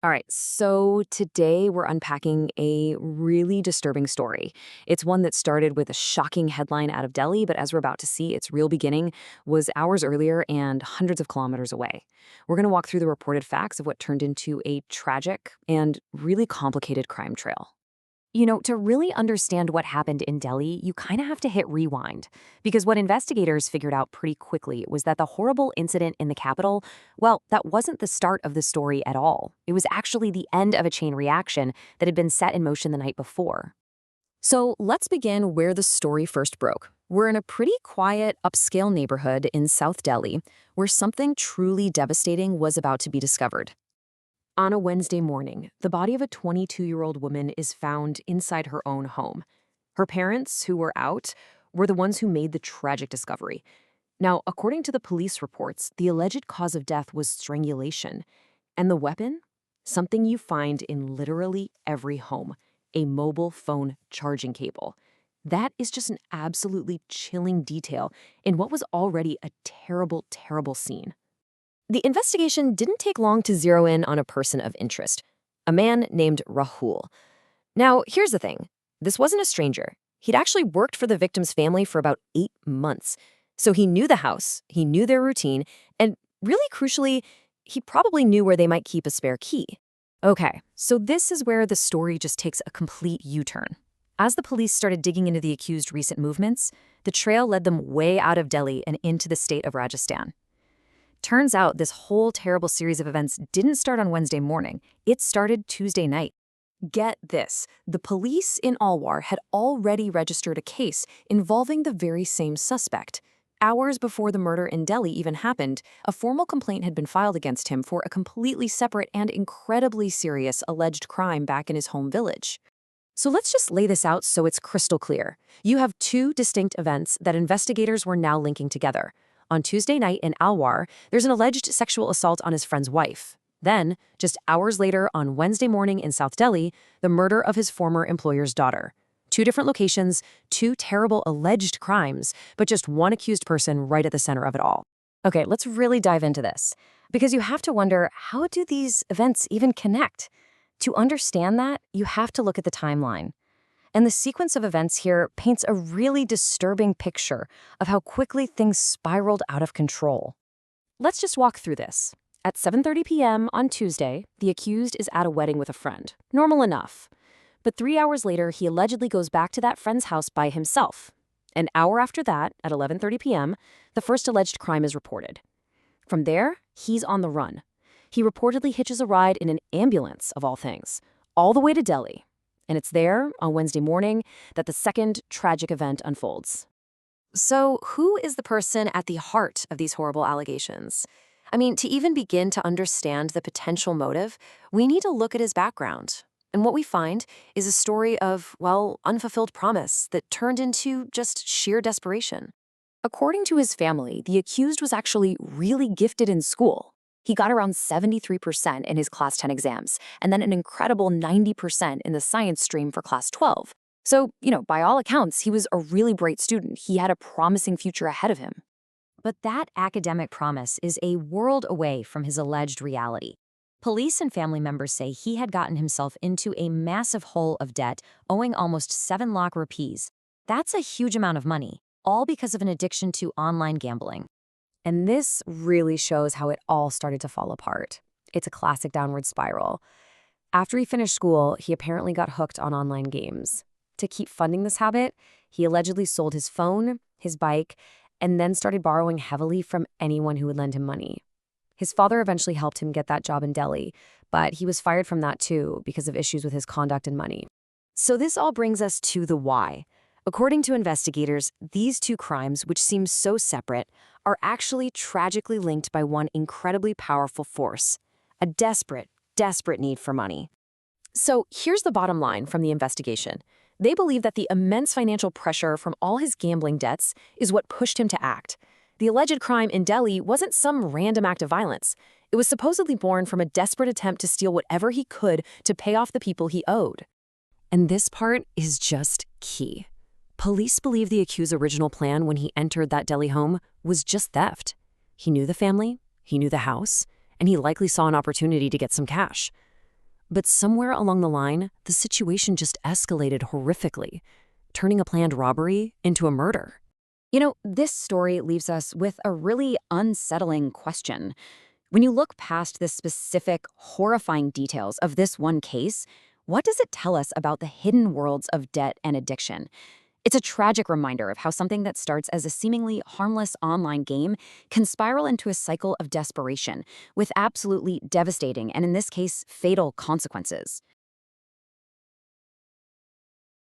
All right, so today we're unpacking a really disturbing story. It's one that started with a shocking headline out of Delhi, but as we're about to see, its real beginning was hours earlier and hundreds of kilometers away. We're going to walk through the reported facts of what turned into a tragic and really complicated crime trail. To really understand what happened in Delhi, you kind of have to hit rewind. Because what investigators figured out pretty quickly was that the horrible incident in the capital, well, that wasn't the start of the story at all. It was actually the end of a chain reaction that had been set in motion the night before. So let's begin where the story first broke. We're in a pretty quiet, upscale neighborhood in South Delhi where something truly devastating was about to be discovered. On a Wednesday morning, the body of a 22-year-old woman is found inside her own home. Her parents, who were out, were the ones who made the tragic discovery. Now, according to the police reports, the alleged cause of death was strangulation. And the weapon? Something you find in literally every home, a mobile phone charging cable. That is just an absolutely chilling detail in what was already a terrible, terrible scene. The investigation didn't take long to zero in on a person of interest, a man named Rahul. Now, here's the thing. This wasn't a stranger. He'd actually worked for the victim's family for about 8 months. So he knew the house, he knew their routine, and really crucially, he probably knew where they might keep a spare key. Okay, so this is where the story just takes a complete U-turn. As the police started digging into the accused's recent movements, the trail led them way out of Delhi and into the state of Rajasthan. Turns out this whole terrible series of events didn't start on Wednesday morning. It started Tuesday night. Get this, the police in Alwar had already registered a case involving the very same suspect. Hours before the murder in Delhi even happened, a formal complaint had been filed against him for a completely separate and incredibly serious alleged crime back in his home village. So let's just lay this out so it's crystal clear. You have two distinct events that investigators were now linking together. On Tuesday night in Alwar, there's an alleged sexual assault on his friend's wife. Then, just hours later on Wednesday morning in South Delhi, the murder of his former employer's daughter. Two different locations, two terrible alleged crimes, but just one accused person right at the center of it all. Okay, let's really dive into this, because you have to wonder, how do these events even connect? To understand that, you have to look at the timeline. And the sequence of events here paints a really disturbing picture of how quickly things spiraled out of control. Let's just walk through this. At 7:30 p.m. on Tuesday, the accused is at a wedding with a friend. Normal enough. But 3 hours later, he allegedly goes back to that friend's house by himself. An hour after that, at 11:30 p.m., the first alleged crime is reported. From there, he's on the run. He reportedly hitches a ride in an ambulance, of all things, all the way to Delhi. And it's there, on Wednesday morning, that the second tragic event unfolds. So, who is the person at the heart of these horrible allegations? I mean, to even begin to understand the potential motive, we need to look at his background. And what we find is a story of, well, unfulfilled promise that turned into just sheer desperation. According to his family, the accused was actually really gifted in school. He got around 73% in his Class 10 exams, and then an incredible 90% in the science stream for Class 12. So, by all accounts, he was a really bright student. He had a promising future ahead of him. But that academic promise is a world away from his alleged reality. Police and family members say he had gotten himself into a massive hole of debt, owing almost 7 lakh rupees. That's a huge amount of money, all because of an addiction to online gambling. And this really shows how it all started to fall apart. It's a classic downward spiral. After he finished school, he apparently got hooked on online games. To keep funding this habit, he allegedly sold his phone, his bike, and then started borrowing heavily from anyone who would lend him money. His father eventually helped him get that job in Delhi, but he was fired from that too because of issues with his conduct and money. So this all brings us to the why. According to investigators, these two crimes, which seem so separate, are actually tragically linked by one incredibly powerful force: a desperate, desperate need for money. So here's the bottom line from the investigation. They believe that the immense financial pressure from all his gambling debts is what pushed him to act. The alleged crime in Delhi wasn't some random act of violence. It was supposedly born from a desperate attempt to steal whatever he could to pay off the people he owed. And this part is just key. Police believe the accused's original plan when he entered that Delhi home was just theft. He knew the family, he knew the house, and he likely saw an opportunity to get some cash. But somewhere along the line, the situation just escalated horrifically, turning a planned robbery into a murder. This story leaves us with a really unsettling question. When you look past the specific, horrifying details of this one case, what does it tell us about the hidden worlds of debt and addiction? It's a tragic reminder of how something that starts as a seemingly harmless online game can spiral into a cycle of desperation with absolutely devastating and, in this case, fatal consequences.